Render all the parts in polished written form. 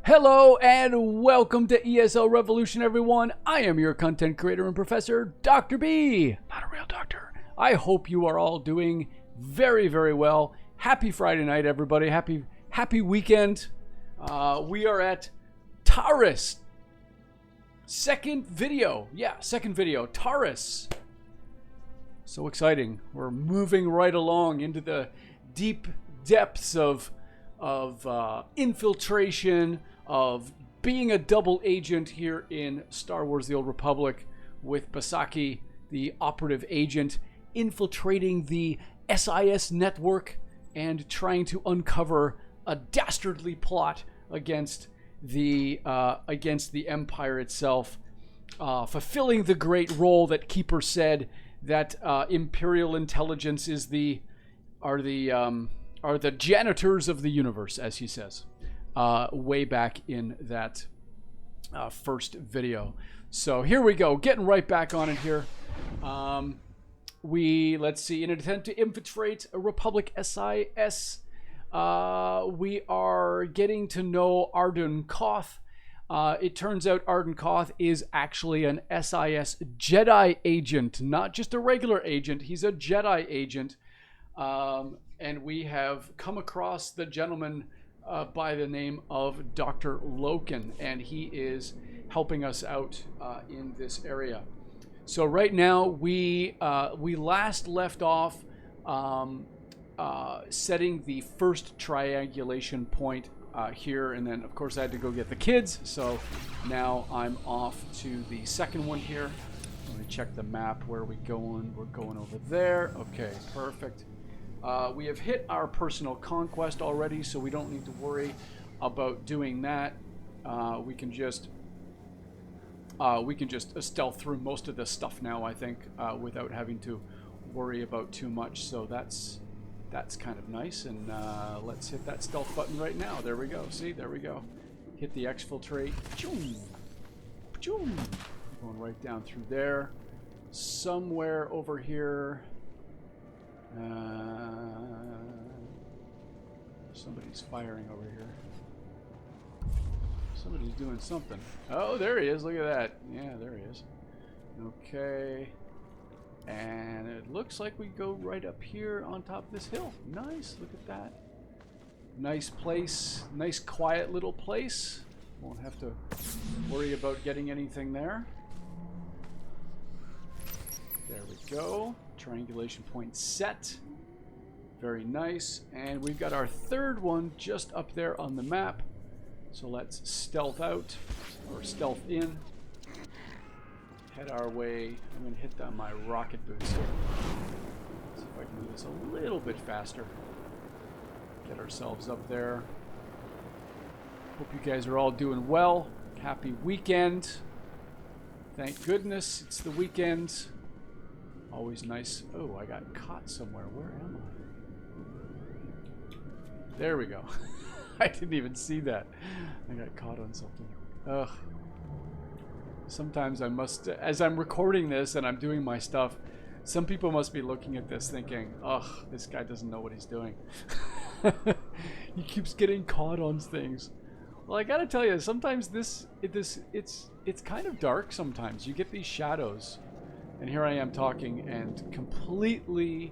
Hello and welcome to ESL Revolution, everyone. I am your content creator and professor, Dr. B. Not a real doctor. I hope you are all doing very, very well. Happy Friday night, everybody. Happy weekend. We are at Taris. Second video. Taris. So exciting. We're moving right along into the deep depths of infiltration, of being a double agent here in Star Wars The Old Republic with Basaki, the Operative Agent, infiltrating the SIS network and trying to uncover a dastardly plot against the Empire itself, fulfilling the great role that Keeper said that Imperial intelligence are the janitors of the universe, as he says, way back in that first video. So here we go, getting right back on it here. Let's see, in an attempt to infiltrate a Republic SIS, we are getting to know Arden Koth. It turns out Arden Koth is actually an SIS Jedi agent, not just a regular agent. He's a Jedi agent. And we have come across the gentleman by the name of Dr. Loken, and he is helping us out in this area. So right now we last left off setting the first triangulation point here, and then of course I had to go get the kids. So now I'm off to the second one here. Let me check the map. Where are we going? We're going over there. Okay, perfect. We have hit our personal conquest already, so we don't need to worry about doing that. We can just stealth through most of this stuff now, I think, without having to worry about too much. So that's kind of nice. And let's hit that stealth button right now. There we go. See, there we go. Hit the exfiltrate. Choom, choom. Going right down through there. Somewhere over here. Somebody's firing over here. Somebody's doing something. Oh, there he is. Look at that. Yeah, there he is. Okay. And it looks like we go right up here on top of this hill. Nice. Look at that. Nice place. Nice quiet little place. Won't have to worry about getting anything there. There we go. Triangulation point set. Very nice. And we've got our third one just up there on the map. So let's stealth out, or stealth in. Head our way. I'm going to hit down my rocket boots here. See if I can do this a little bit faster. Get ourselves up there. Hope you guys are all doing well. Happy weekend. Thank goodness it's the weekend. Always nice. Oh, I got caught somewhere. Where am I? There we go. I didn't even see that. I got caught on something. Ugh. Sometimes I must, as I'm recording this and I'm doing my stuff, some people must be looking at this thinking, ugh, this guy doesn't know what he's doing. He keeps getting caught on things. Well, I gotta tell you, sometimes it's kind of dark sometimes. You get these shadows. And here I am talking and completely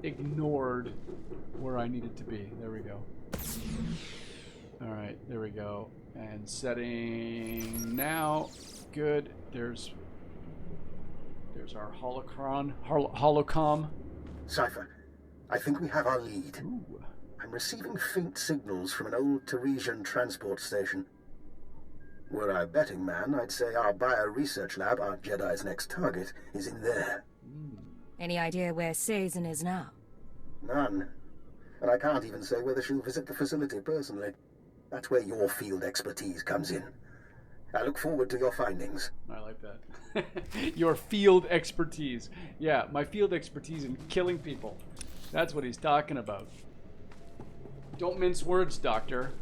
ignored where I needed to be. There we go. All right, there we go. And setting now. Good. There's our holocom. Cypher, I think we have our lead. Ooh. I'm receiving faint signals from an old Tarisian transport station. Were I a betting man, I'd say our bio-research lab, our Jedi's next target, is in there. Any idea where Sazin is now? None. And I can't even say whether she'll visit the facility personally. That's where your field expertise comes in. I look forward to your findings. I like that. Your field expertise. Yeah, my field expertise in killing people. That's what he's talking about. Don't mince words, Doctor.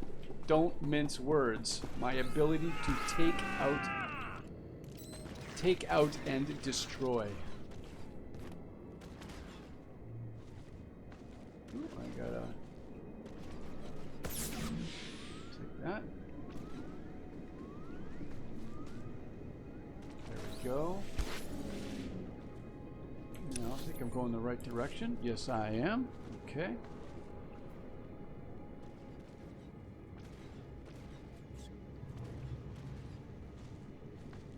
Don't mince words. My ability to take out and destroy. Ooh, I gotta take that. go. Now, I think I'm going the right direction. Yes, I am. Okay.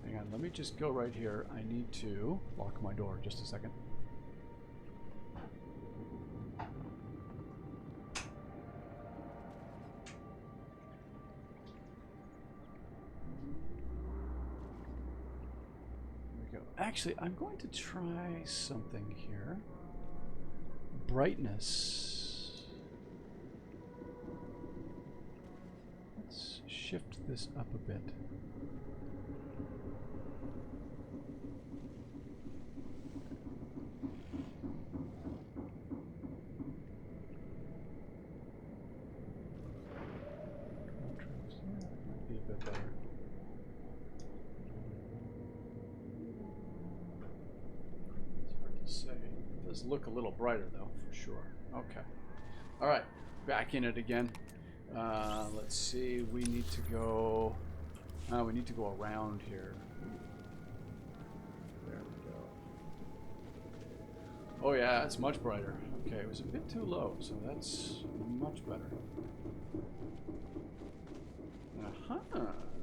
Hang on, let me just go right here. I need to lock my door. Just a second. Actually, I'm going to try something here. Brightness. Let's shift this up a bit. Might be a bit better. Say. It does look a little brighter though, for sure. Okay. All right, back in it again. Let's see. We need to go. We need to go around here. There we go. Oh yeah, it's much brighter. Okay, it was a bit too low, so that's much better.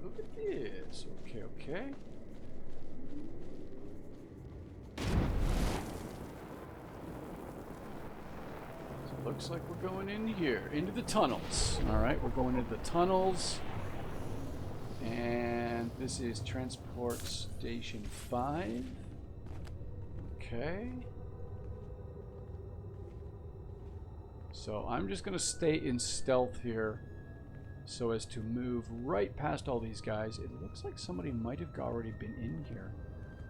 Look at this. Okay, okay. Looks like we're going in here, into the tunnels. All right, we're going into the tunnels. And this is Transport Station 5. Okay. So I'm just going to stay in stealth here so as to move right past all these guys. It looks like somebody might have already been in here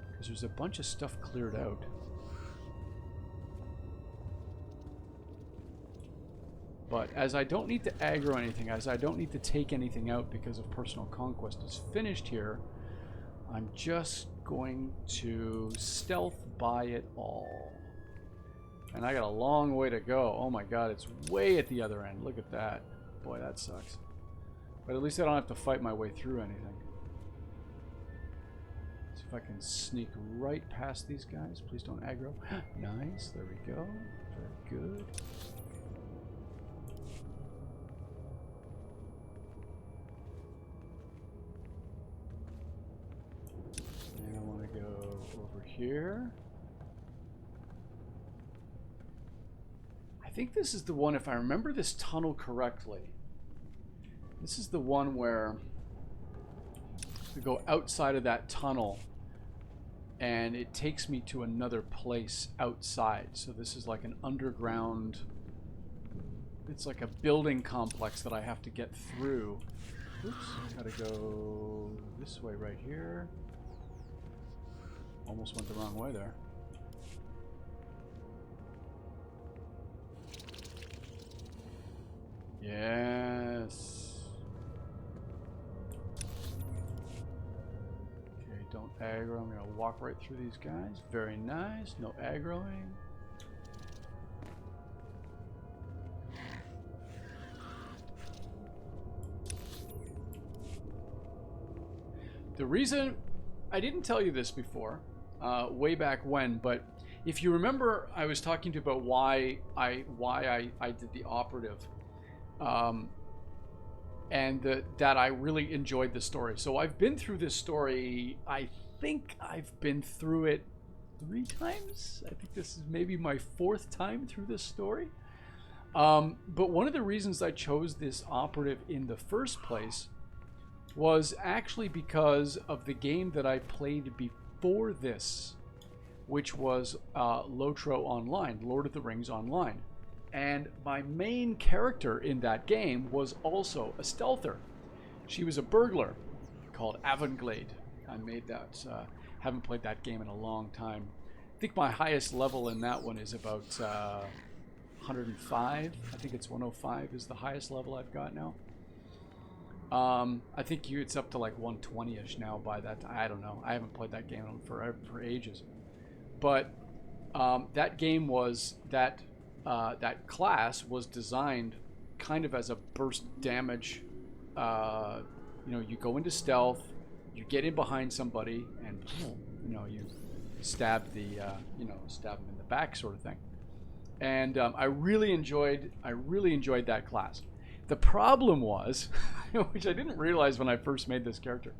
because there's a bunch of stuff cleared out. But as I don't need to aggro anything, as I don't need to take anything out because of personal conquest is finished here, I'm just going to stealth by it all. And I got a long way to go. Oh my god, it's way at the other end. Look at that. Boy, that sucks. But at least I don't have to fight my way through anything. See if I can sneak right past these guys. Please don't aggro. Nice, there we go. Very good. And I want to go over here. I think this is the one, if I remember this tunnel correctly. This is the one where we go outside of that tunnel and it takes me to another place outside. So this is like an underground, it's like a building complex that I have to get through. Oops, gotta go this way right here. Almost went the wrong way there. Yes. Okay, don't aggro. I'm gonna walk right through these guys. Very nice. No aggroing. The reason I didn't tell you this before, way back when, but if you remember, I was talking to you about why I did the operative. And that I really enjoyed the story. So I've been through this story, I think I've been through it 3 times. I think this is maybe my 4th time through this story. But one of the reasons I chose this operative in the first place was actually because of the game that I played before this, which was Lotro Online, Lord of the Rings Online. And my main character in that game was also a stealther. She was a burglar called Avonglade. I made that. Haven't played that game in a long time. I think my highest level in that one is about 105. I think it's 105 is the highest level I've got now. I think it's up to like 120-ish now by that time. I don't know. I haven't played that game for ages. But that game was that class was designed kind of as a burst damage. You know, you go into stealth, you get in behind somebody, and you stab the stab them in the back sort of thing. And I really enjoyed that class. The problem was, which I didn't realize when I first made this character,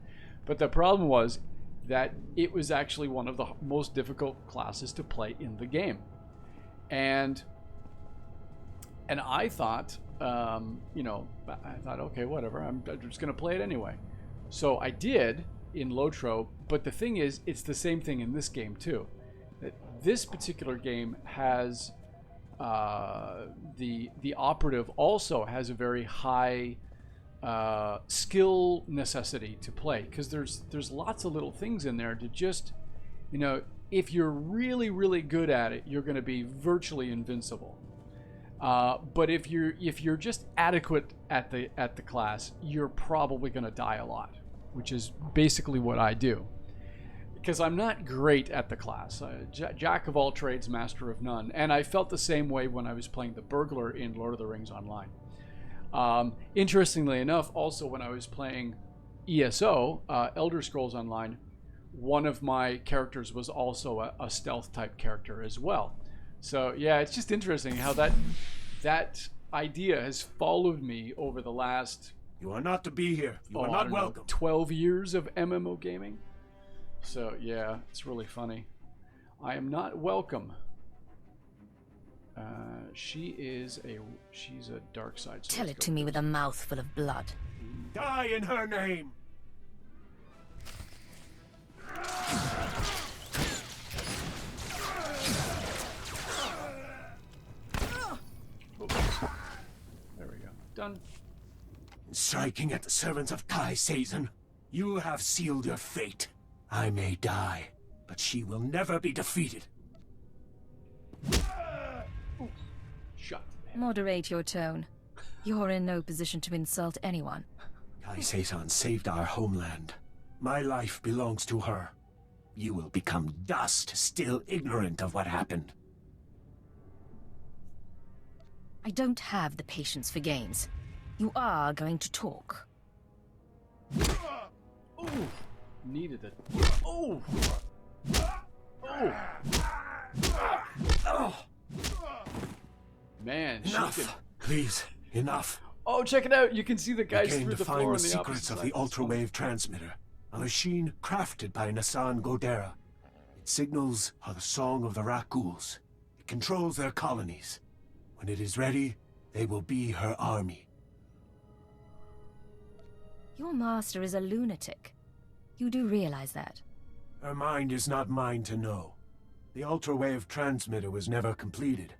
but the problem was that it was actually one of the most difficult classes to play in the game. And I thought, okay, whatever, I'm just going to play it anyway. So I did in Lotro, but the thing is, it's the same thing in this game too. That this particular game has the operative also has a very high skill necessity to play, because there's lots of little things in there to just, if you're really, really good at it, you're going to be virtually invincible. But if you're just adequate at the class, you're probably going to die a lot, which is basically what I do. Because I'm not great at the class. Jack of all trades, master of none. And I felt the same way when I was playing the burglar in Lord of the Rings Online. Interestingly enough, also when I was playing ESO, Elder Scrolls Online, one of my characters was also a stealth type character as well. So yeah, it's just interesting how that idea has followed me over the last... You are not to be here. You are not welcome. 12 years of MMO gaming. So yeah, it's really funny. I am not welcome. She's a dark side. So tell it to me with a mouth full of blood. Die in her name. There we go. Done. Striking at the servants of Kai Sazon, you have sealed your fate. I may die, but she will never be defeated. Shut. Moderate your tone. You're in no position to insult anyone. Kai Sazon saved our homeland. My life belongs to her. You will become dust, still ignorant of what happened. I don't have the patience for games. You are going to talk. Ooh. Needed it. Oh! Oh! Man, enough! Please, enough. Oh, check it out! You can see the guys through the floor on the opposite side. We came to find the secrets of the ultra-wave transmitter, a machine crafted by Nassan Godera. Its signals are the song of the Rakghouls. It controls their colonies. When it is ready, they will be her army. Your master is a lunatic. You do realize that? Her mind is not mine to know. The ultra-wave transmitter was never completed.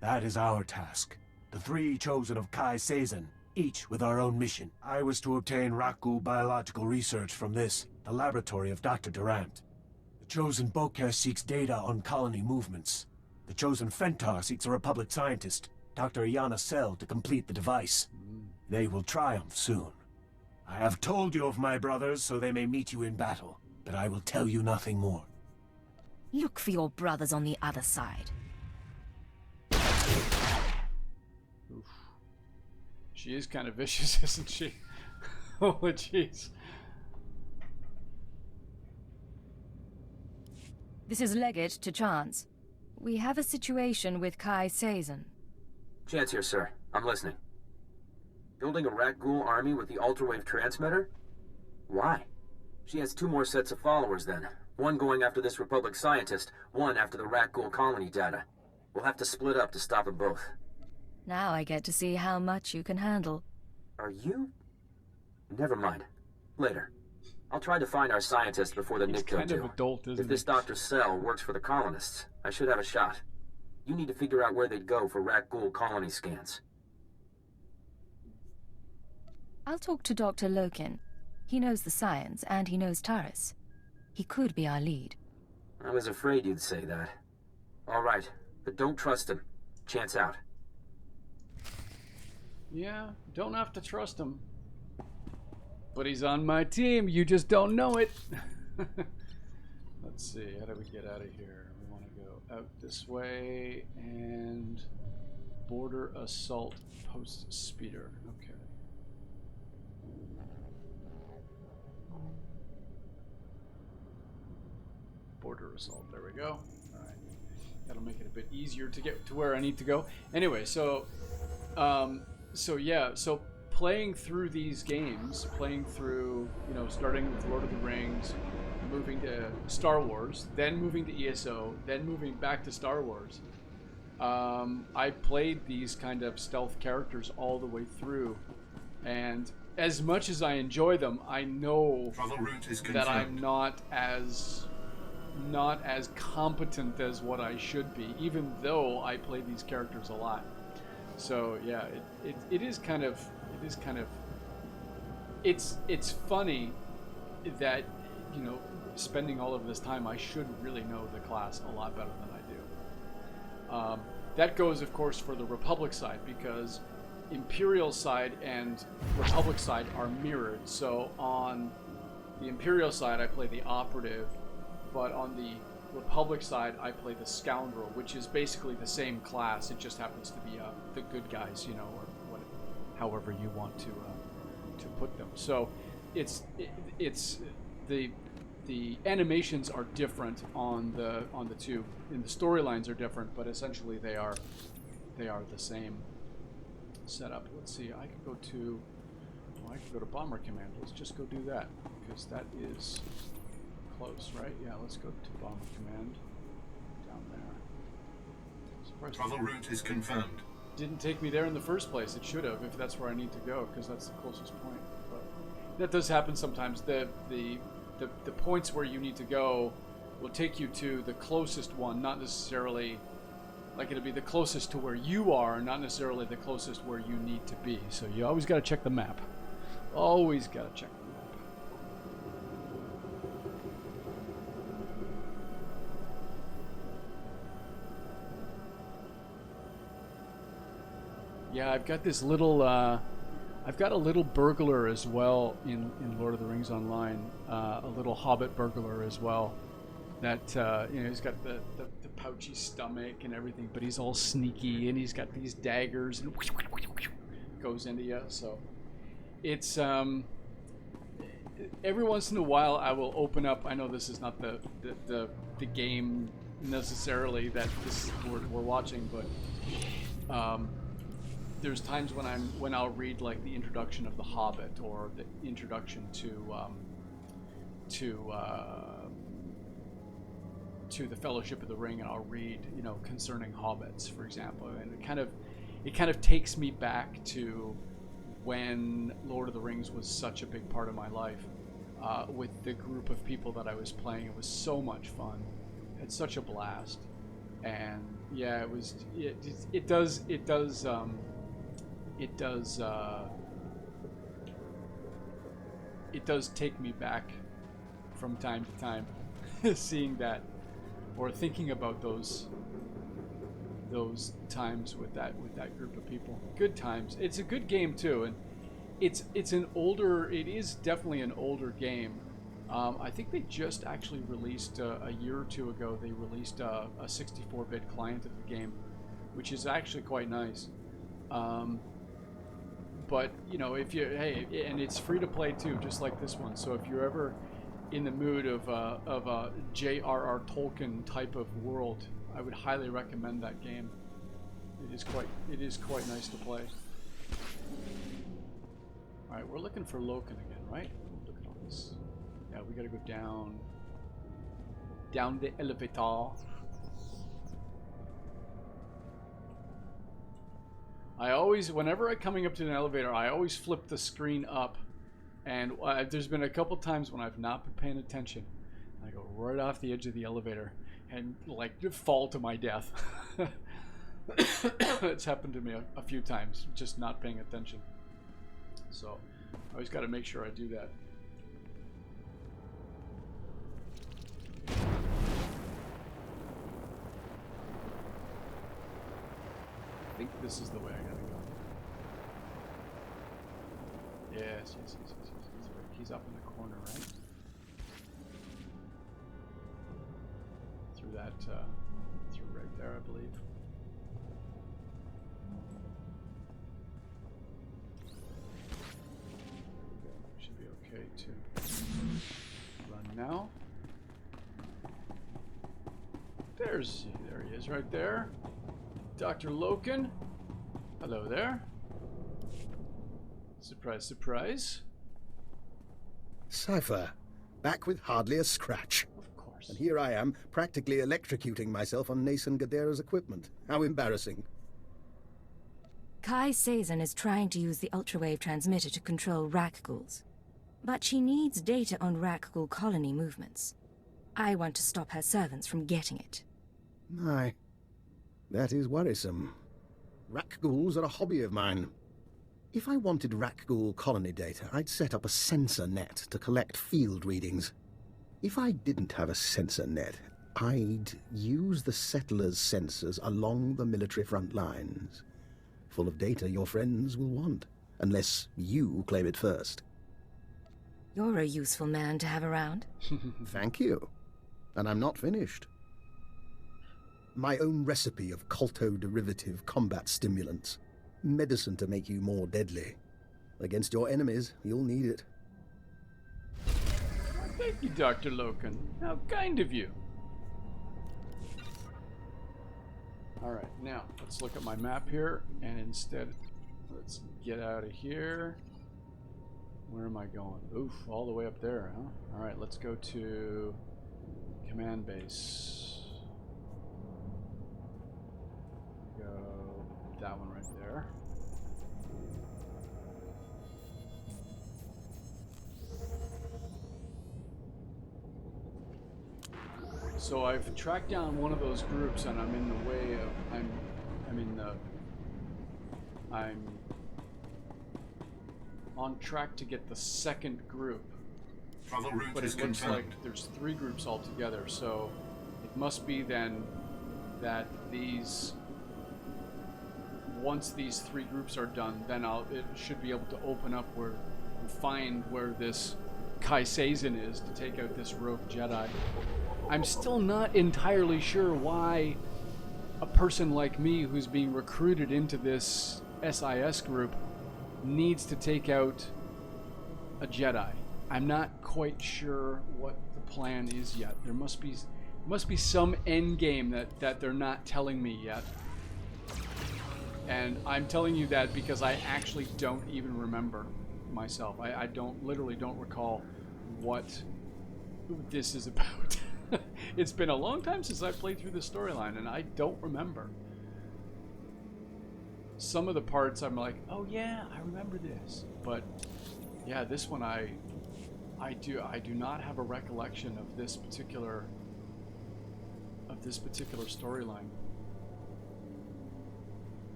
That is our task. The three chosen of Kai Sazon, each with our own mission. I was to obtain Rakghoul biological research from this, the laboratory of Dr. Durant. The chosen Boker seeks data on colony movements. The chosen Fentar seeks a Republic scientist, Dr. Iana Sel, to complete the device. They will triumph soon. I have told you of my brothers so they may meet you in battle, but I will tell you nothing more. Look for your brothers on the other side. Oof. She is kind of vicious, isn't she? Oh, jeez. This is Leggett to Chance. We have a situation with Kai Sazon. Chance here, sir. I'm listening. Building a Rakghoul army with the ultra-wave transmitter? Why? She has two more sets of followers then. One going after this Republic scientist, one after the Rakghoul colony data. We'll have to split up to stop them both. Now I get to see how much you can handle. Are you? Never mind. Later. I'll try to find our scientist before the Nick kind do. of adult, isn't If this Dr. Sel works for the colonists, I should have a shot. You need to figure out where they'd go for Rakghoul colony scans. I'll talk to Dr. Loken. He knows the science, and he knows Taris. He could be our lead. I was afraid you'd say that. All right, but don't trust him. Chance out. Yeah, don't have to trust him. But he's on my team, you just don't know it. Let's see, how do we get out of here? We want to go out this way and border assault post speeder. Okay. assault. There we go. All right, that'll make it a bit easier to get to where I need to go. Anyway, so playing through these games, playing through, you know, starting with Lord of the Rings, moving to Star Wars, then moving to ESO, then moving back to Star Wars. I played these kind of stealth characters all the way through, and as much as I enjoy them, I know that I'm not as competent as what I should be, even though I play these characters a lot. So yeah, it is kind of it's funny that, you know, spending all of this time, I should really know the class a lot better than I do. That goes, of course, for the Republic side, because Imperial side and Republic side are mirrored. So on the Imperial side, I play the Operative, but on the Republic side, I play the Scoundrel, which is basically the same class. It just happens to be the good guys, you know, or however you want to put them. So it's the animations are different on the two, and the storylines are different, but essentially they are the same setup. Let's see. I could go to Bomber Command. Let's just go do that, because that is close, right? Yeah, let's go to Bomber Command down there. Travel route is confirmed. Didn't take me there in the first place. It should have, if that's where I need to go, because that's the closest point. But that does happen sometimes. The points where you need to go will take you to the closest one, not necessarily like it'll be the closest to where you are, not necessarily the closest where you need to be. So you always got to check the map. Always got to check the map. Yeah, I've got this little I've got a little burglar as well in Lord of the Rings Online, a little hobbit burglar as well. That you know, he's got the pouchy stomach and everything, but he's all sneaky, and he's got these daggers and goes into you. So it's every once in a while I will open up. I know this is not the game necessarily that we're watching, but there's times when I'll read like the introduction of The Hobbit, or the introduction to the Fellowship of the Ring, and I'll read, you know, concerning hobbits, for example, and it kind of takes me back to when Lord of the Rings was such a big part of my life, with the group of people that I was playing. It was so much fun. It's such a blast, and yeah, it does take me back from time to time, seeing that, or thinking about those times with that group of people. Good times. It's a good game too, and it is definitely an older game. I think they just actually released a year or two ago. They released a 64-bit client of the game, which is actually quite nice. But you know, and it's free to play too, just like this one. So if you're ever in the mood of a J.R.R. Tolkien type of world, I would highly recommend that game. It is quite nice to play. All right, we're looking for Loken again, right? Look at all this. Yeah, we got to go down the elevator. Whenever I'm coming up to an elevator, I always flip the screen up, and there's been a couple times when I've not been paying attention. I go right off the edge of the elevator and like fall to my death. It's happened to me a few times, just not paying attention. So I always got to make sure I do that. I think this is the way I gotta go. Yes. He's up in the corner, right? Through that, through right there, I believe. Should be okay to run now. there he is right there. Dr. Loken. Hello there. Surprise, surprise. Cypher, back with hardly a scratch. Of course. And here I am, practically electrocuting myself on Nason Gadera's equipment. How embarrassing. Kai Sazin is trying to use the ultrawave transmitter to control Rakghouls. But she needs data on Rakghoul colony movements. I want to stop her servants from getting it. My, that is worrisome. Rakghouls are a hobby of mine. If I wanted Rakghoul colony data, I'd set up a sensor net to collect field readings. If I didn't have a sensor net, I'd use the settlers' sensors along the military front lines. Full of data your friends will want, unless you claim it first. You're a useful man to have around. Thank you. And I'm not finished. My own recipe of colto-derivative combat stimulants. Medicine to make you more deadly. Against your enemies, you'll need it. Thank you, Dr. Loken. How kind of you. Alright, now, let's look at my map here, and instead, let's get out of here. Where am I going? Oof, all the way up there, huh? Alright, let's go to command base. Go that one right there. So I've tracked down one of those groups, and I'm in the way of I'm on track to get the second group. Travel route But is it looks confirmed. like there's 3 groups altogether, so it must be then that once these 3 groups are done, then it should be able to open up and find where this Kai Sazin is to take out this rogue Jedi. I'm still not entirely sure why a person like me who's being recruited into this SIS group needs to take out a Jedi. I'm not quite sure what the plan is yet. There must be some end game that they're not telling me yet. And I'm telling you that because I actually don't even remember myself. I literally don't recall what this is about. It's been a long time since I played through the storyline, and I don't remember. Some of the parts I'm like, oh yeah, I remember this. But yeah, this one I do not have a recollection of this particular storyline.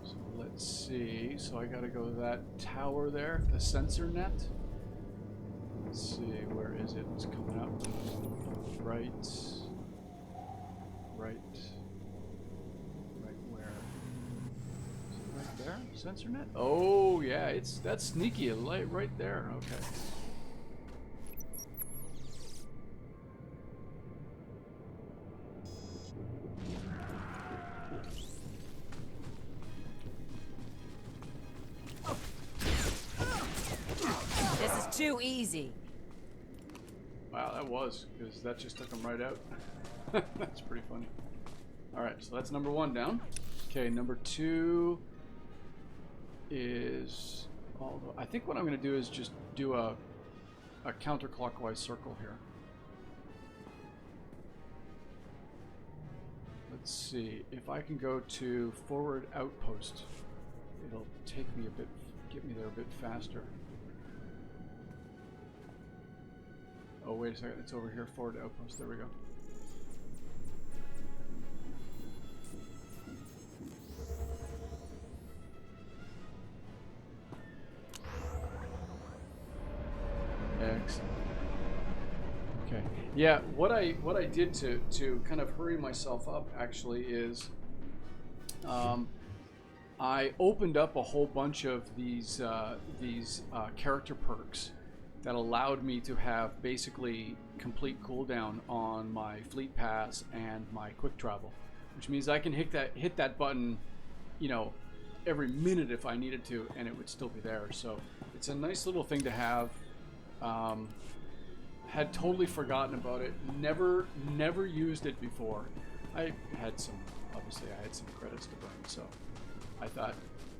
So let's see. So I gotta go to that tower there, the sensor net. Let's see, where is it? It's coming up. Right where? Is it right there? Sensor net? Oh yeah, that's sneaky, right there. Okay. This is too easy. Wow, that was, because that just took him right out. That's pretty funny. Alright, so that's number 1 down. Okay, number 2 is... I think what I'm going to do is just do a counterclockwise circle here. Let's see, if I can go to forward outpost, it'll take me get me there a bit faster. Oh, wait a second, it's over here, forward outpost, there we go. Excellent. Okay. Yeah, what I did to kind of hurry myself up actually is I opened up a whole bunch of these character perks that allowed me to have basically complete cooldown on my fleet pass and my quick travel, which means I can hit that button, you know, every minute if I needed to, and it would still be there. So it's a nice little thing to have. Had totally forgotten about it. Never used it before. Obviously I had some credits to burn, so I thought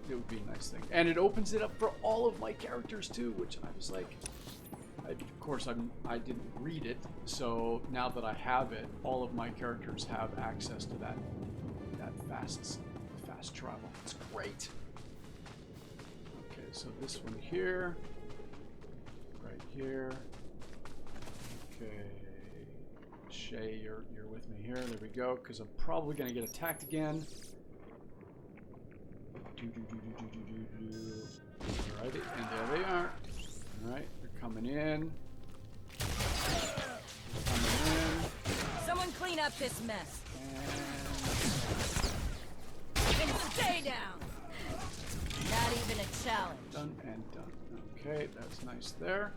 it would be a nice thing. And it opens it up for all of my characters too, which I was like, of course I didn't read it, so now that I have it, all of my characters have access to that fast travel. It's great. Okay, so this one here, right here. Okay, Shay, you're with me here. There we go. Because I'm probably gonna get attacked again. Alrighty, and there they are. All right, they're coming in. Someone clean up this mess. And stay down. Not even a challenge. Done and done. Okay, that's nice there.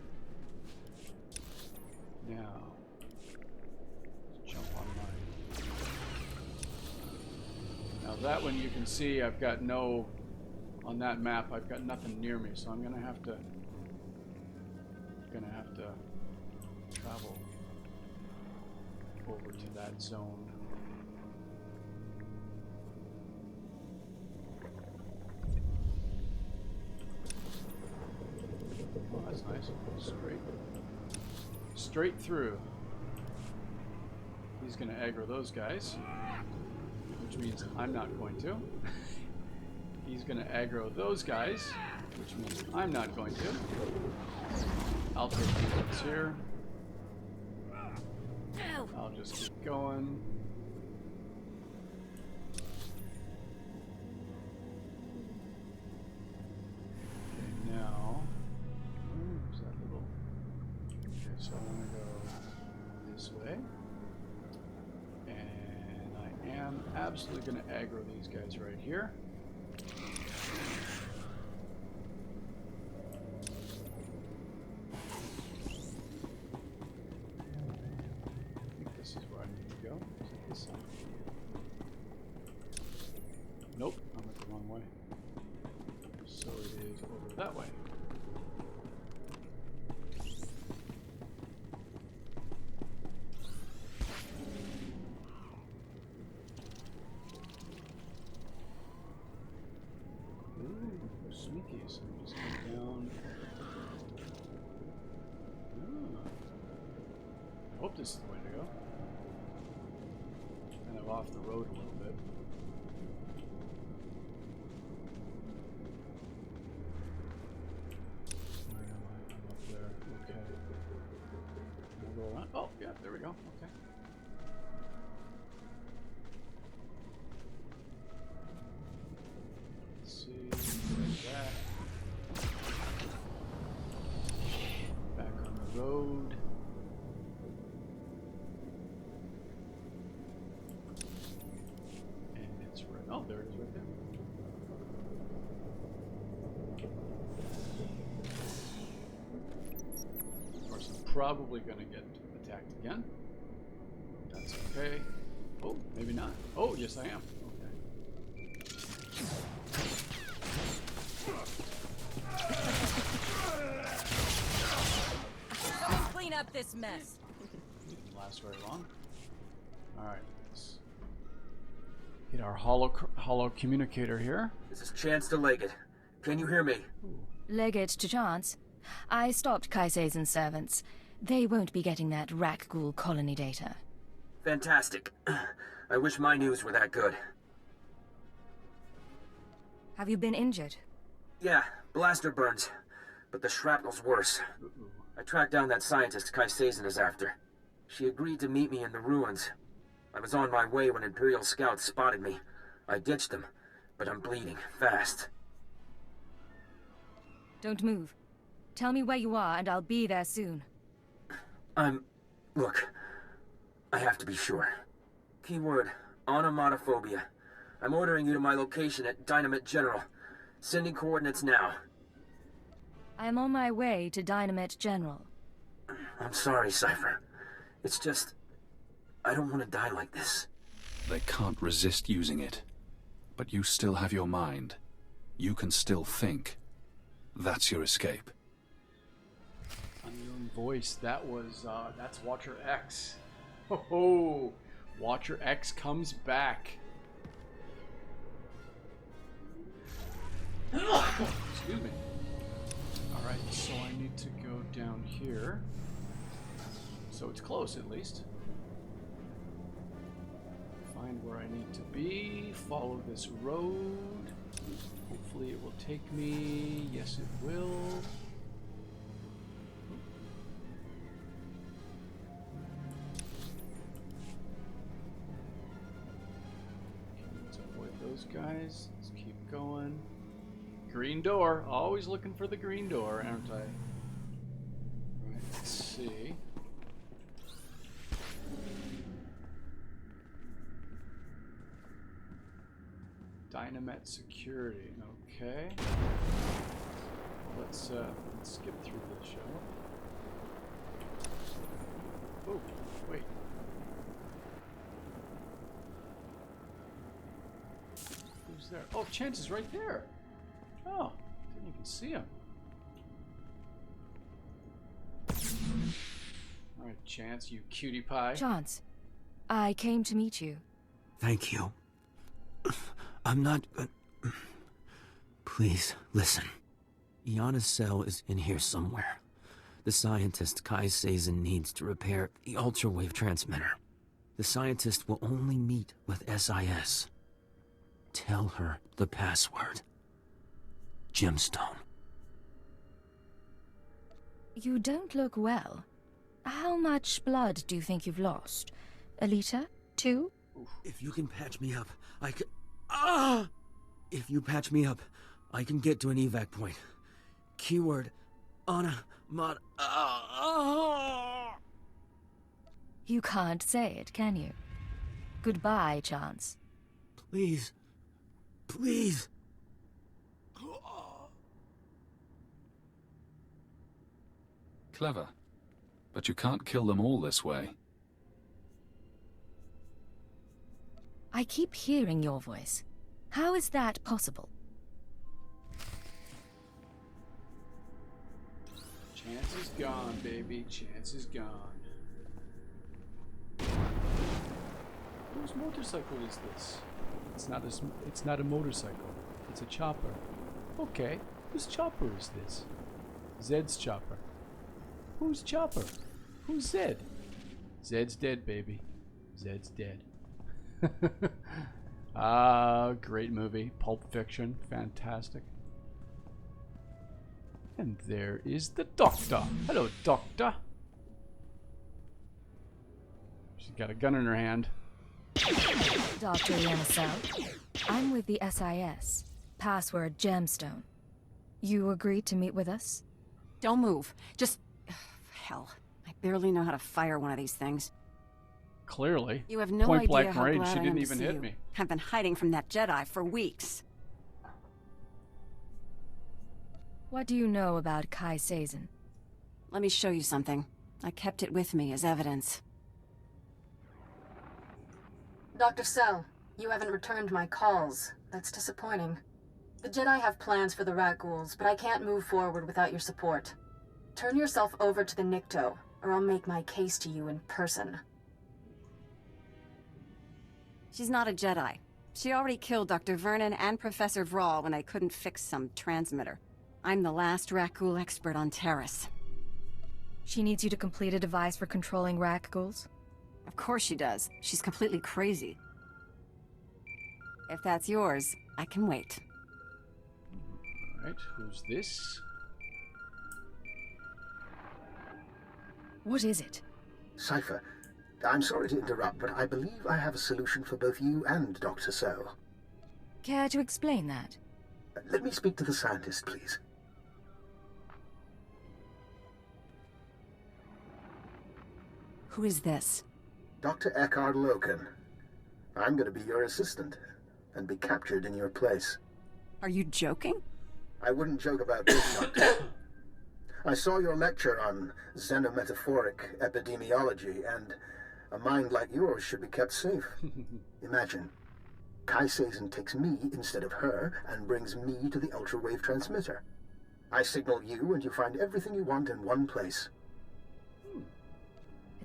Now, let's jump on mine. Now that one you can see I've got on that map I've got nothing near me, so I'm gonna have to travel over to that zone. Oh, that's nice. Straight through. He's going to aggro those guys, which means I'm not going to. He's going to aggro those guys, which means I'm not going to. I'll take these ones here. I'll just keep going. Okay, now, where's that little... Okay, so I want to go this way. And I am absolutely going to aggro these guys right here. Nope, I went the wrong way. So it is over that way. Ooh, sneaky. So we just go down. I hope this is the way to go. Kind of off the road a little bit. Oh, yeah, there we go. Okay. Let's see. Like that. Back on the road. And it's right. Oh, there it is right there. Of course, I'm probably going to get attacked again. That's okay. Oh, maybe not. Oh, yes I am. Okay. Clean up this mess. Didn't last very long. Alright, let's get our hollow communicator here. This is Chance to Leggett. Can you hear me? Leggett to Chance. I stopped Kaise's servants. They won't be getting that Rakghoul colony data. Fantastic. I wish my news were that good. Have you been injured? Yeah, blaster burns. But the shrapnel's worse. I tracked down that scientist Kaisezen is after. She agreed to meet me in the ruins. I was on my way when Imperial scouts spotted me. I ditched them, but I'm bleeding fast. Don't move. Tell me where you are and I'll be there soon. Look, I have to be sure. Keyword, onomatophobia. I'm ordering you to my location at Dynamite General. Sending coordinates now. I am on my way to Dynamite General. I'm sorry, Cypher. It's just... I don't want to die like this. They can't resist using it. But you still have your mind. You can still think. That's your escape. voice. That was, that's Watcher X. Ho ho! Watcher X comes back. Excuse me. Alright, so I need to go down here. So it's close, at least. Find where I need to be. Follow this road. Hopefully it will take me. Yes, it will. Let's avoid those guys. Let's keep going. Green door. Always looking for the green door, aren't I? Right, let's see. Dynamite security. Okay. Let's skip through this, shall we? Oh, wait. Who's there? Oh, Chance is right there. Oh, didn't even see him. All right, Chance, you cutie pie. Chance, I came to meet you. Thank you. I'm not... Please, listen. Iana's cell is in here somewhere. The scientist Kai Sazin needs to repair the ultra-wave transmitter. The scientist will only meet with SIS. Tell her the password. Gemstone. You don't look well. How much blood do you think you've lost? A liter? 2? If you can patch me up, I can... Ah! If you patch me up, I can get to an evac point. Keyword, Anna, Mod... You can't say it, can you? Goodbye, Chance. Please. Please. Clever. But you can't kill them all this way. I keep hearing your voice. How is that possible? Chance is gone, baby. Chance is gone. Whose motorcycle is this? It's not a motorcycle. It's a chopper. Okay. Whose chopper is this? Zed's chopper. Who's Chopper? Who's Zed? Zed's dead, baby. Zed's dead. Great movie. Pulp Fiction. Fantastic. And there is the doctor. Hello, doctor. She's got a gun in her hand. Dr. Yenisel, I'm with the SIS. Password Gemstone. You agreed to meet with us? Don't move. Just... Hell, I barely know how to fire one of these things. Clearly. You have no Point idea blank how range, glad she I didn't am to even see hit you. me. I've been hiding from that Jedi for weeks. What do you know about Kai Sazin? Let me show you something. I kept it with me as evidence. Dr. Cell, you haven't returned my calls. That's disappointing. The Jedi have plans for the rat ghouls, but I can't move forward without your support. Turn yourself over to the Nikto, or I'll make my case to you in person. She's not a Jedi. She already killed Dr. Vernon and Professor Vrawl when I couldn't fix some transmitter. I'm the last rat ghoul expert on Taris. She needs you to complete a device for controlling rat ghouls? Of course she does. She's completely crazy. If that's yours, I can wait. Alright, who's this? What is it? Cypher, I'm sorry to interrupt, but I believe I have a solution for both you and Dr. So. Care to explain that? Let me speak to the scientist, please. Who is this? Dr. Eckhard Loken. I'm going to be your assistant and be captured in your place. Are you joking? I wouldn't joke about this, Doctor. I saw your lecture on xenometaphoric epidemiology, and a mind like yours should be kept safe. Imagine, Kai Sazin takes me instead of her and brings me to the ultra-wave transmitter. I signal you and you find everything you want in one place.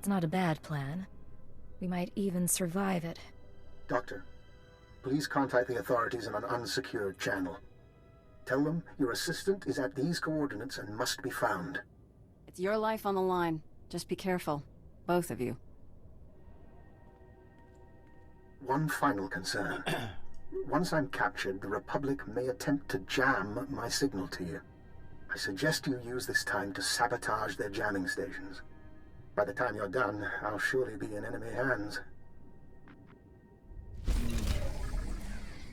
That's not a bad plan. We might even survive it. Doctor, please contact the authorities in an unsecured channel. Tell them your assistant is at these coordinates and must be found. It's your life on the line. Just be careful. Both of you. One final concern. Once I'm captured, the Republic may attempt to jam my signal to you. I suggest you use this time to sabotage their jamming stations. By the time you're done, I'll surely be in enemy hands.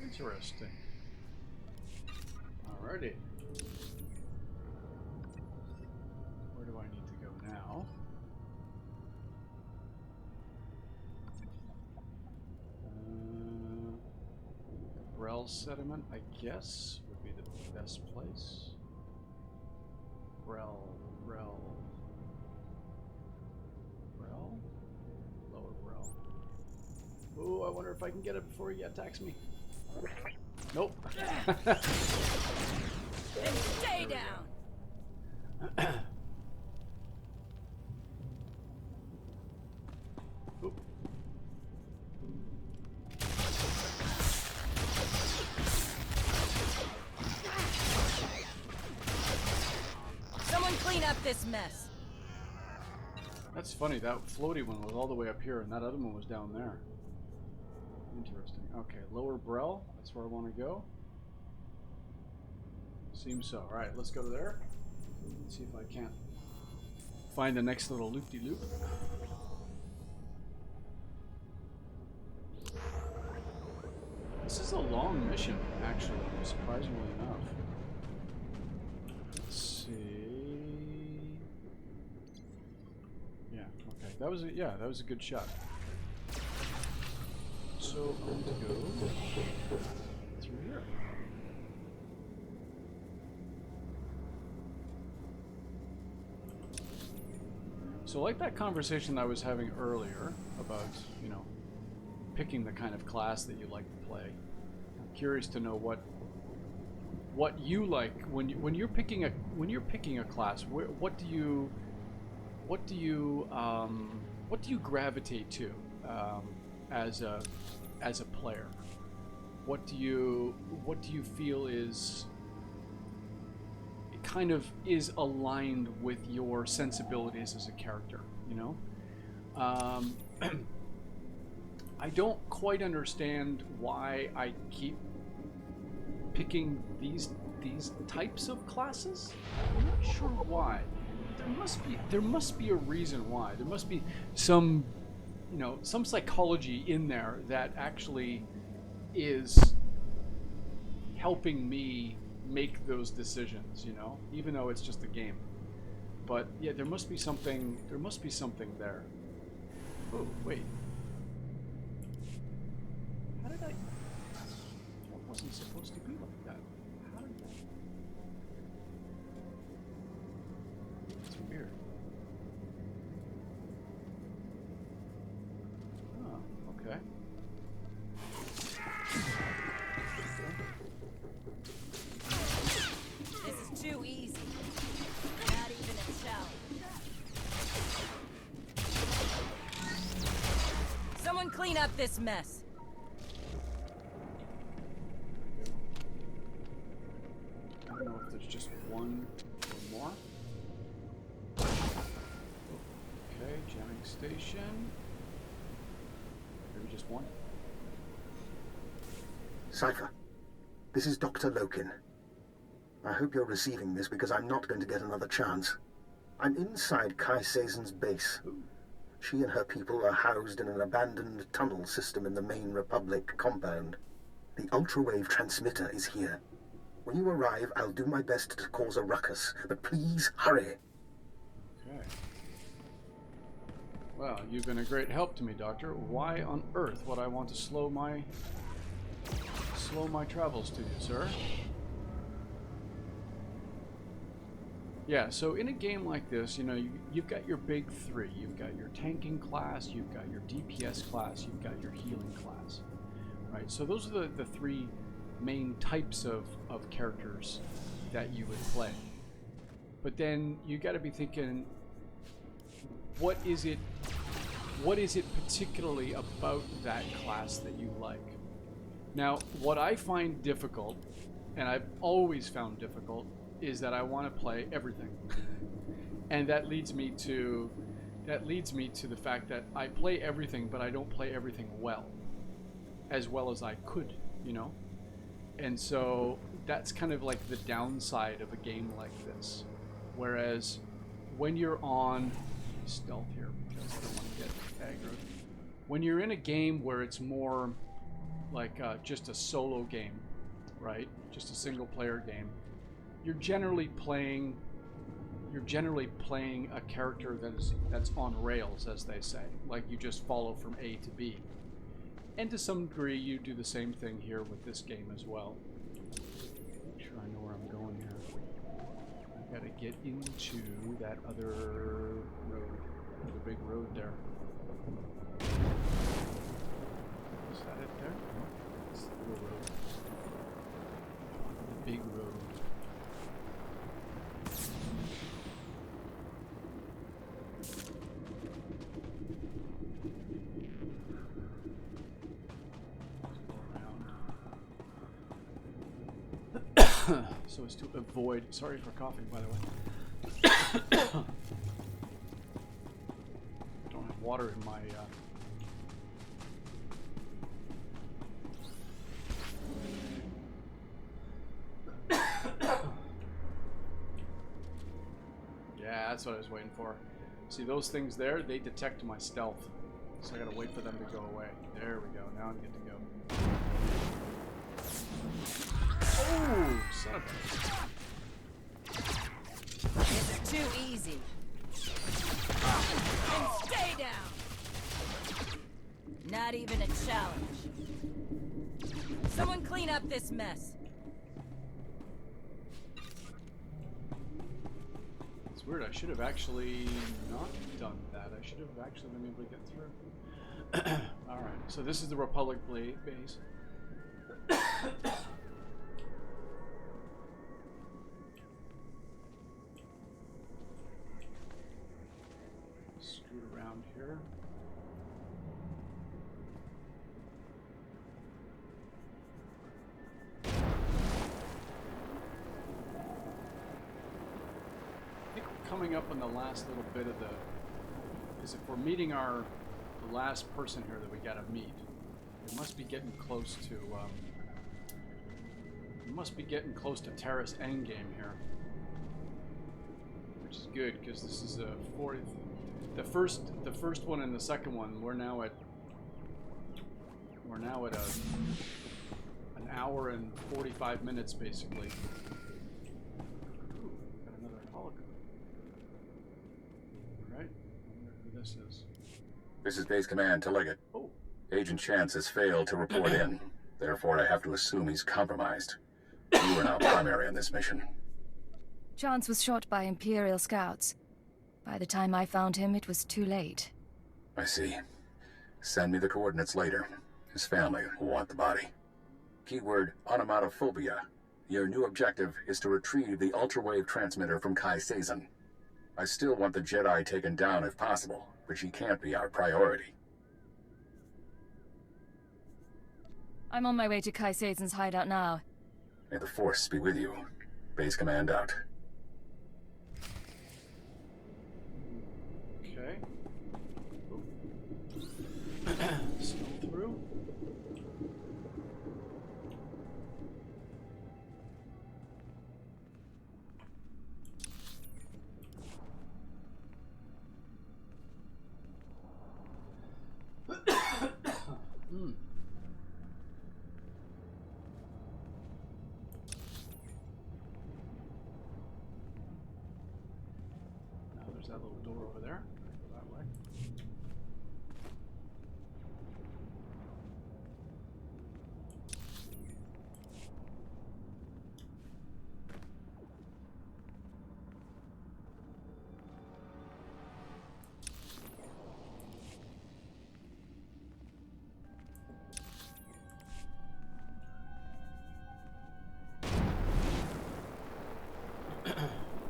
Interesting. Alrighty. Where do I need to go now? Rel sediment, I guess, would be the best place. Rel. Lower Rel. Ooh, I wonder if I can get it before he attacks me. Nope. Then stay down. Oop. Someone clean up this mess. That's funny, that floaty one was all the way up here and that other one was down there. Interesting. Okay, lower Brel, that's where I want to go. Seems so. Alright, let's go to there. Let's see if I can't find the next little loop-de-loop. This is a long mission, actually, surprisingly enough. Let's see. Yeah, okay. That was a good shot. So I'm going to go through here. So like that conversation I was having earlier about, you know, picking the kind of class that you like to play. I'm curious to know what you like when you're picking a class. What do you gravitate to as a player? What do you feel is kind of is aligned with your sensibilities as a character, you know? I don't quite understand why I keep picking these types of classes. I'm not sure why. There must be a reason why. There must be some, you know, some psychology in there that actually is helping me make those decisions, you know, even though it's just a game. But yeah, there must be something there. Oh, wait. How did I? That wasn't supposed to be like that. How did that? It's weird. Oh, okay. This is too easy. Not even a challenge. Someone clean up this mess. I don't know if there's just one or more. Okay, jamming station. Maybe just one. Cypher, this is Dr. Lokin. I hope you're receiving this because I'm not going to get another chance. I'm inside Kai Sazon's base. She and her people are housed in an abandoned tunnel system in the main Republic compound. The ultrawave transmitter is here. When you arrive, I'll do my best to cause a ruckus, but please hurry. Okay. Well, you've been a great help to me, Doctor. Why on earth would I want to slow my travels to you, sir? Yeah, so in a game like this, you know, you've got your big three. You've got your tanking class, you've got your DPS class, you've got your healing class. Right, so those are the three main types of characters that you would play. But then you got to be thinking, what is it what is it particularly about that class that you like? Now, what I find difficult, and I've always found difficult, is that I want to play everything. And that leads me to the fact that I play everything, but I don't play everything as well as I could, you know? And so that's kind of like the downside of a game like this. Whereas when you're on stealth here, because I don't want to get aggroed. When you're in a game where it's more like just a solo game, right? Just a single player game, you're generally playing a character that's on rails, as they say. Like you just follow from A to B. And to some degree, you do the same thing here with this game as well. Make sure I know where I'm going here. I gotta get into that other road, the big road there. Is that it there? No, it's the little road. The big road. So as to avoid, sorry for coughing by the way. Don't have water in my yeah, that's what I was waiting for. See those things there, they detect my stealth. So I gotta wait for them to go away. There we go, now I'm good to go. Oh, son of a... It's too easy. And stay down. Not even a challenge. Someone clean up this mess. It's weird, I should have actually not done that. I should have actually been able to get through. Alright, so this is the Republic base. Scoot around here. I think we're coming up on the last little bit of the... Because if we're meeting the last person here that we gotta meet, we must be getting close to... we must be getting close to Taris endgame here. Which is good, because this is a fourth... The first one and the second one, we're now at an hour and 45 minutes basically. Ooh, got another hologram. Alright, I wonder who this is. This is Base Command to Leggett. Oh. Agent Chance has failed to report in. Therefore, I have to assume he's compromised. You are now primary on this mission. Chance was shot by Imperial scouts. By the time I found him, it was too late. I see. Send me the coordinates later. His family will want the body. Keyword, onomatophobia. Your new objective is to retrieve the ultrawave transmitter from Kai Sazon. I still want the Jedi taken down if possible, but she can't be our priority. I'm on my way to Kai Sazon's hideout now. May the Force be with you. Base Command out. Okay. Snow through. Now there's that little door over there. Go that way.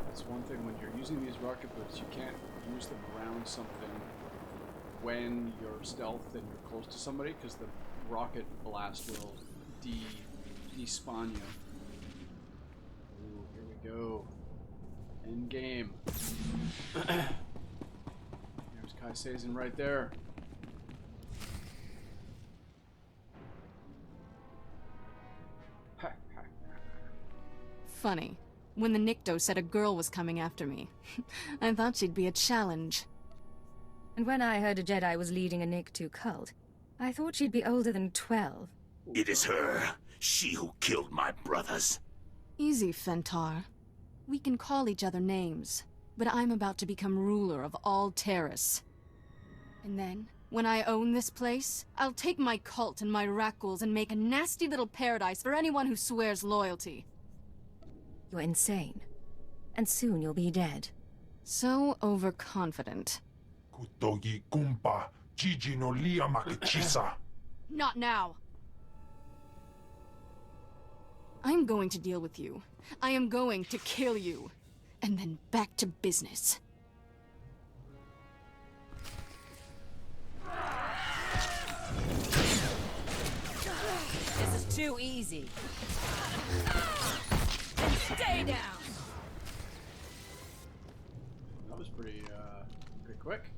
That's one thing when you're using these rocket boots, you can't use them around something when you're stealthed and you're close to somebody, because the rocket blast will despawn you. Ooh, here we go. End game. There's Kai Sazin right there. Funny. When the Nikto said a girl was coming after me, I thought she'd be a challenge. And when I heard a Jedi was leading a Nikto cult, I thought she'd be older than 12. It is her. She who killed my brothers. Easy, Fentar. We can call each other names, but I'm about to become ruler of all Taris. And then, when I own this place, I'll take my cult and my Rakghouls and make a nasty little paradise for anyone who swears loyalty. You're insane. And soon you'll be dead. So overconfident. Kutogi kumpa, Gigi no lia makachisa. Not now! I'm going to deal with you. I am going to kill you. And then back to business. This is too easy. Stay down! That was pretty quick.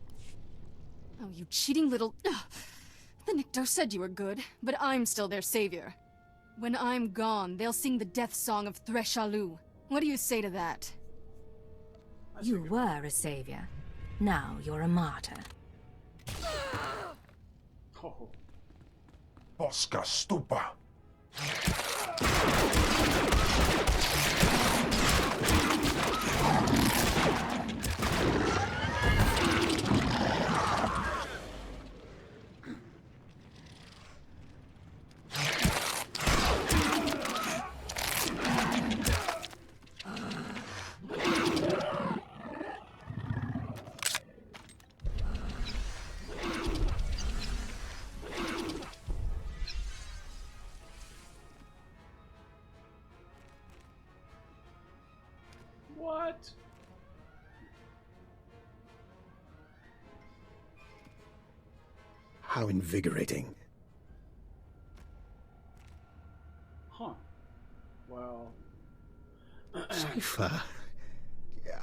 Oh, you cheating little... The Nikto said you were good, but I'm still their savior. When I'm gone, they'll sing the death song of Threshalu. What do you say to that? You were a savior. Now you're a martyr. Oh. Bosca stupa. What? How invigorating. Huh. Well... Cypher,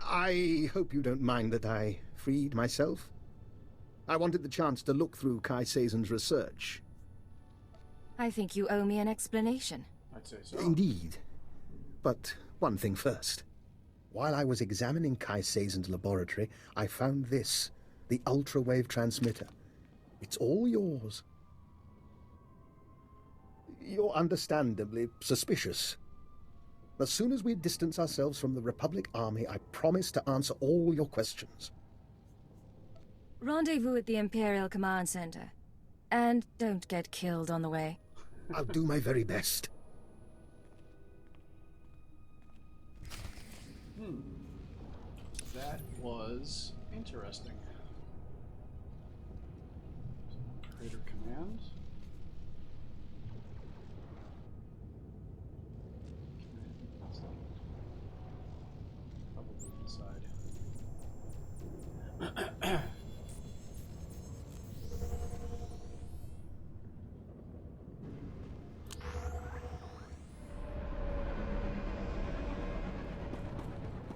I hope you don't mind that I freed myself. I wanted the chance to look through Kai Sazen's research. I think you owe me an explanation. I'd say so. Indeed. But one thing first. While I was examining Kai Sazen's laboratory, I found this, the ultra-wave transmitter. It's all yours. You're understandably suspicious. As soon as we distance ourselves from the Republic Army, I promise to answer all your questions. Rendezvous at the Imperial Command Center. And don't get killed on the way. I'll do my very best. That was interesting. Creator command. Probably inside.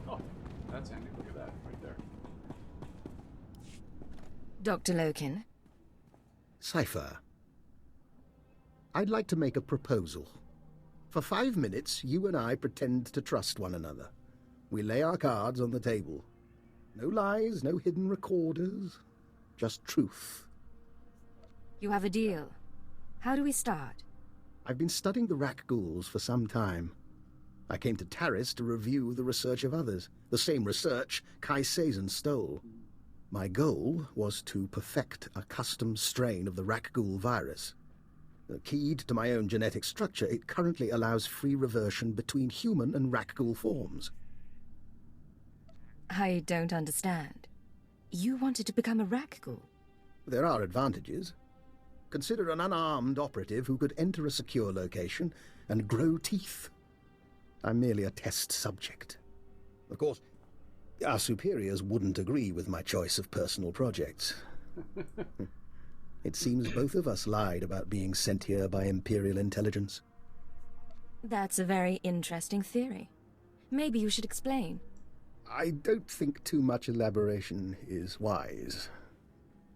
Oh, that's handy. Look at that right there. Dr. Loken. Cypher, I'd like to make a proposal. For 5 minutes, you and I pretend to trust one another. We lay our cards on the table. No lies, no hidden recorders, just truth. You have a deal. How do we start? I've been studying the Rakghouls for some time. I came to Taris to review the research of others, the same research Kai Sazen stole. My goal was to perfect a custom strain of the Rakghoul virus. Keyed to my own genetic structure, it currently allows free reversion between human and Rakghoul forms. I don't understand. You wanted to become a Rakghoul? There are advantages. Consider an unarmed operative who could enter a secure location and grow teeth. I'm merely a test subject. Of course, our superiors wouldn't agree with my choice of personal projects. It seems both of us lied about being sent here by Imperial intelligence. That's a very interesting theory. Maybe you should explain. I don't think too much elaboration is wise.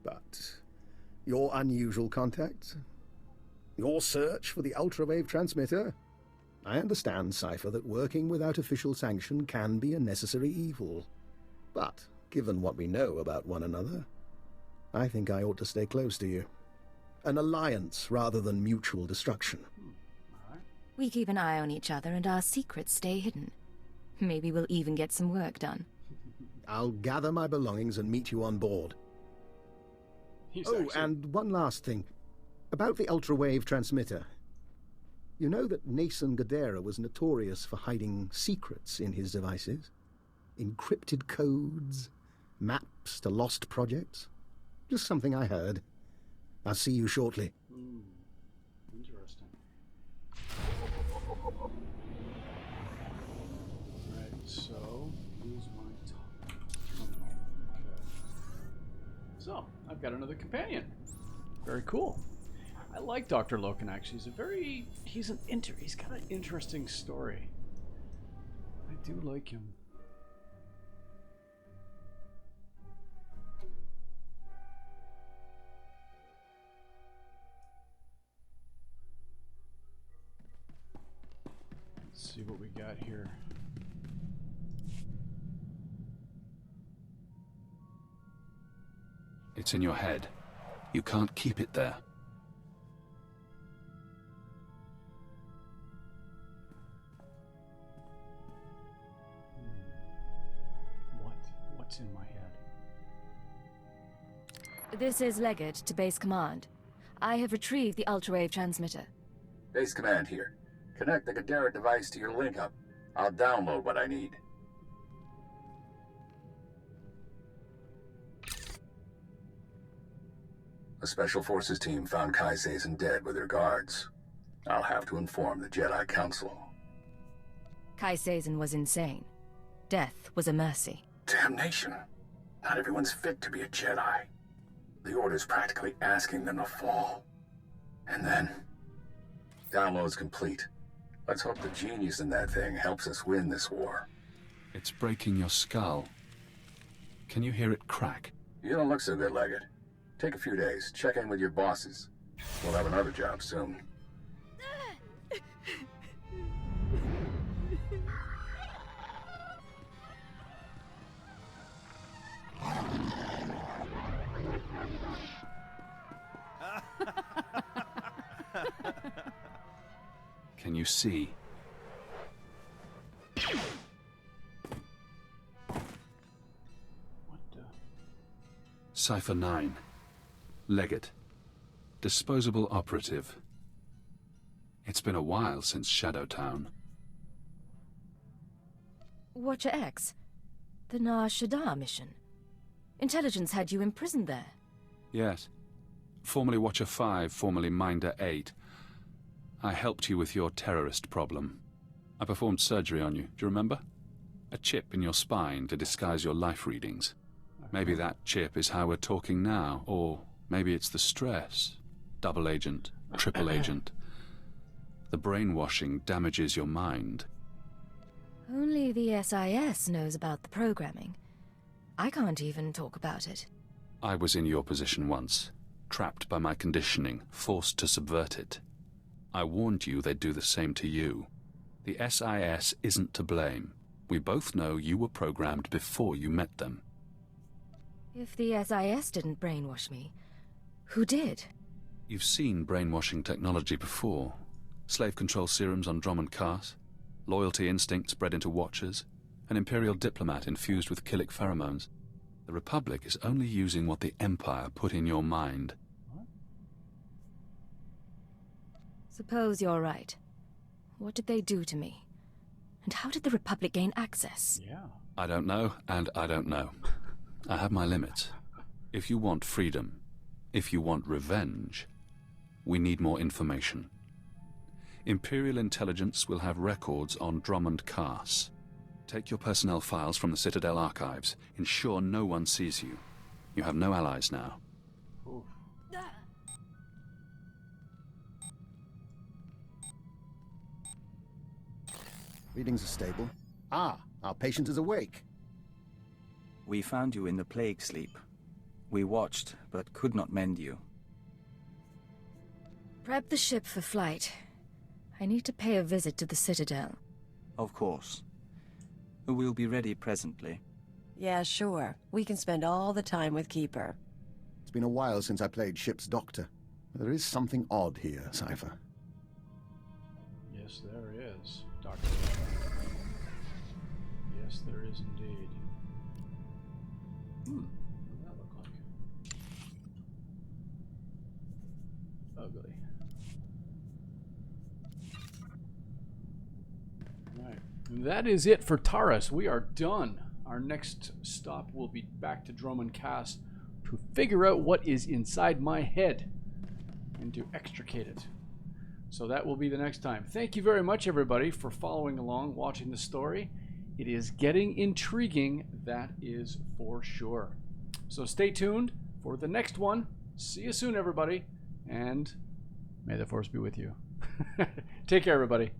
But your unusual contacts, your search for the ultrawave transmitter. I understand, Cypher, that working without official sanction can be a necessary evil. But, given what we know about one another, I think I ought to stay close to you. An alliance rather than mutual destruction. We keep an eye on each other and our secrets stay hidden. Maybe we'll even get some work done. I'll gather my belongings and meet you on board. And one last thing. About the ultrawave transmitter. You know that Nason Gadera was notorious for hiding secrets in his devices? Encrypted codes, maps to lost projects? Just something I heard. I'll see you shortly. Interesting. Right, so use my top terminal. Okay. So, I've got another companion. Very cool. I like Dr. Loken, actually. He's got an interesting story. I do like him. Let's see what we got here. It's in your head. You can't keep it there. What's in my head? This is Leggett to Base Command. I have retrieved the ultrawave transmitter. Base Command here. Connect the Gadara device to your link-up. I'll download what I need. A Special Forces team found Kai Sazin dead with her guards. I'll have to inform the Jedi Council. Kai Sazin was insane. Death was a mercy. Damnation. Not everyone's fit to be a Jedi. The Order's practically asking them to fall. And then... Download's complete. Let's hope the genius in that thing helps us win this war. It's breaking your skull. Can you hear it crack? You don't look so good, Leggett. Take a few days. Check in with your bosses. We'll have another job soon. Can you see? What the? Cipher 9. Leggett. Disposable operative. It's been a while since Shadowtown. Watcher X? The Nar Shaddaa mission? Intelligence had you imprisoned there. Yes. Formerly Watcher 5, formerly Minder 8. I helped you with your terrorist problem. I performed surgery on you, do you remember? A chip in your spine to disguise your life readings. Maybe that chip is how we're talking now, or maybe it's the stress. Double agent, triple agent. The brainwashing damages your mind. Only the SIS knows about the programming. I can't even talk about it. I was in your position once, trapped by my conditioning, forced to subvert it. I warned you they'd do the same to you. The SIS isn't to blame. We both know you were programmed before you met them. If the SIS didn't brainwash me, who did? You've seen brainwashing technology before. Slave control serums on Drummond Cars, loyalty instincts bred into Watchers, an Imperial diplomat infused with killic pheromones. The Republic is only using what the Empire put in your mind. Suppose you're right. What did they do to me? And how did the Republic gain access? Yeah. I don't know, and I don't know. I have my limits. If you want freedom, if you want revenge, we need more information. Imperial intelligence will have records on Drummond Cars. Take your personnel files from the Citadel archives. Ensure no one sees you. You have no allies now. Readings are stable. Ah, our patient is awake. We found you in the plague sleep. We watched, but could not mend you. Prep the ship for flight. I need to pay a visit to the Citadel. Of course. We'll be ready presently. Yeah, sure. We can spend all the time with Keeper. It's been a while since I played ship's doctor. There is something odd here, Cypher. Yes, there is, Doctor. Yes, there is indeed. What does that look like? Ugly. Right. That is it for Taris. We are done. Our next stop will be back to Drummond Cast to figure out what is inside my head and to extricate it. So that will be the next time. Thank you very much, everybody, for following along, watching the story. It is getting intriguing, that is for sure. So stay tuned for the next one. See you soon, everybody, and may the Force be with you. Take care, everybody.